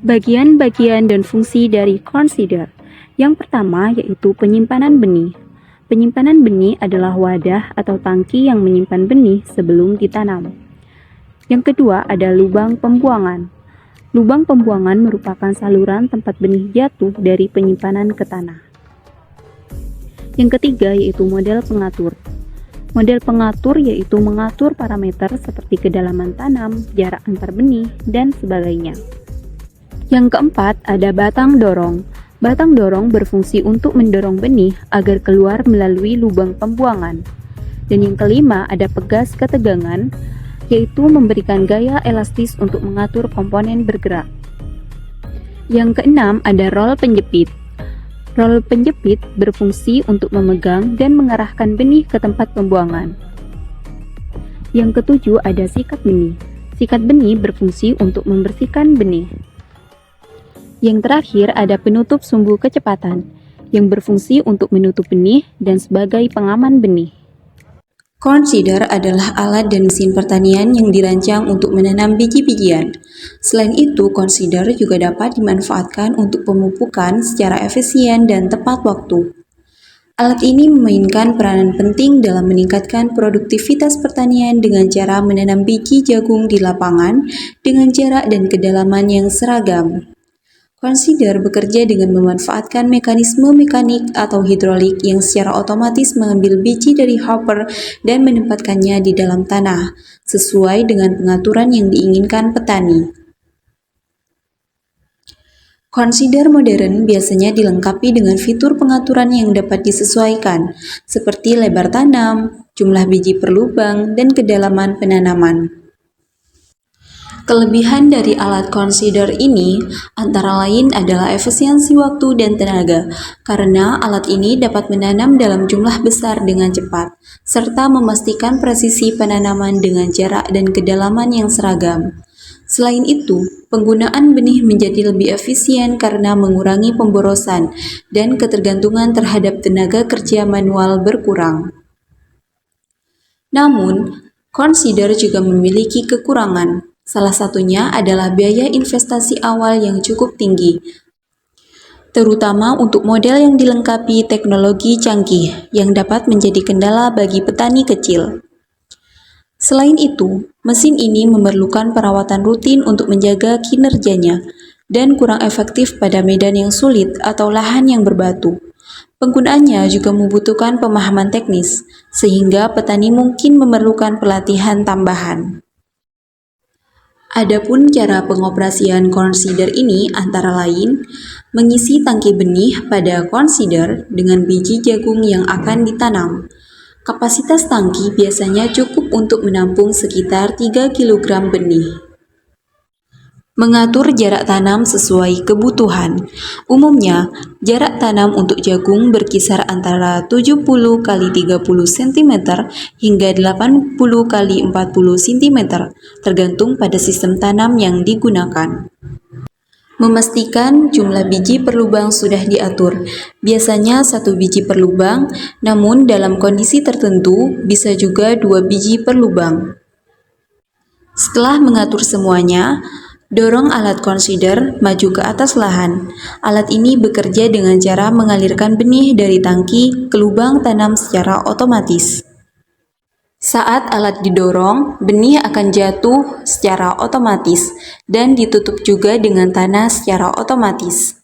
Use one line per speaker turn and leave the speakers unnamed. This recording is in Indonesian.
Bagian-bagian dan fungsi dari corn seeder. Yang pertama yaitu penyimpanan benih. Penyimpanan benih adalah wadah atau tangki yang menyimpan benih sebelum ditanam. Yang kedua ada lubang pembuangan. Lubang pembuangan merupakan saluran tempat benih jatuh dari penyimpanan ke tanah. Yang ketiga yaitu model pengatur. Model pengatur yaitu mengatur parameter seperti kedalaman tanam, jarak antar benih, dan sebagainya. Yang keempat, ada batang dorong. Batang dorong berfungsi untuk mendorong benih agar keluar melalui lubang pembuangan. Dan yang kelima, ada pegas ketegangan, yaitu memberikan gaya elastis untuk mengatur komponen bergerak. Yang keenam, ada rol penjepit. Rol penjepit berfungsi untuk memegang dan mengarahkan benih ke tempat pembuangan. Yang ketujuh, ada sikat benih. Sikat benih berfungsi untuk membersihkan benih. Yang terakhir ada penutup sumbu kecepatan yang berfungsi untuk menutup benih dan sebagai pengaman benih.
Corn seeder adalah alat dan mesin pertanian yang dirancang untuk menanam biji-bijian. Selain itu, corn seeder juga dapat dimanfaatkan untuk pemupukan secara efisien dan tepat waktu. Alat ini memainkan peranan penting dalam meningkatkan produktivitas pertanian dengan cara menanam biji jagung di lapangan dengan jarak dan kedalaman yang seragam. Corn seeder bekerja dengan memanfaatkan mekanisme mekanik atau hidrolik yang secara otomatis mengambil biji dari hopper dan menempatkannya di dalam tanah, sesuai dengan pengaturan yang diinginkan petani. Corn seeder modern biasanya dilengkapi dengan fitur pengaturan yang dapat disesuaikan, seperti lebar tanam, jumlah biji per lubang, dan kedalaman penanaman. Kelebihan dari alat corn seeder ini antara lain adalah efisiensi waktu dan tenaga, karena alat ini dapat menanam dalam jumlah besar dengan cepat, serta memastikan presisi penanaman dengan jarak dan kedalaman yang seragam. Selain itu, penggunaan benih menjadi lebih efisien karena mengurangi pemborosan dan ketergantungan terhadap tenaga kerja manual berkurang. Namun, corn seeder juga memiliki kekurangan. Salah satunya adalah biaya investasi awal yang cukup tinggi, terutama untuk model yang dilengkapi teknologi canggih yang dapat menjadi kendala bagi petani kecil. Selain itu, mesin ini memerlukan perawatan rutin untuk menjaga kinerjanya dan kurang efektif pada medan yang sulit atau lahan yang berbatu. Penggunaannya juga membutuhkan pemahaman teknis, sehingga petani mungkin memerlukan pelatihan tambahan. Adapun cara pengoperasian corn seeder ini antara lain mengisi tangki benih pada corn seeder dengan biji jagung yang akan ditanam. Kapasitas tangki biasanya cukup untuk menampung sekitar 3 kg benih. Mengatur jarak tanam sesuai kebutuhan. Umumnya, jarak tanam untuk jagung berkisar antara 70 x 30 cm hingga 80 x 40 cm, tergantung pada sistem tanam yang digunakan. Memastikan jumlah biji per lubang sudah diatur. Biasanya 1 biji per lubang, namun dalam kondisi tertentu bisa juga 2 biji per lubang. Setelah mengatur semuanya, dorong alat corn seeder maju ke atas lahan. Alat ini bekerja dengan cara mengalirkan benih dari tangki ke lubang tanam secara otomatis. Saat alat didorong, benih akan jatuh secara otomatis dan ditutup juga dengan tanah secara otomatis.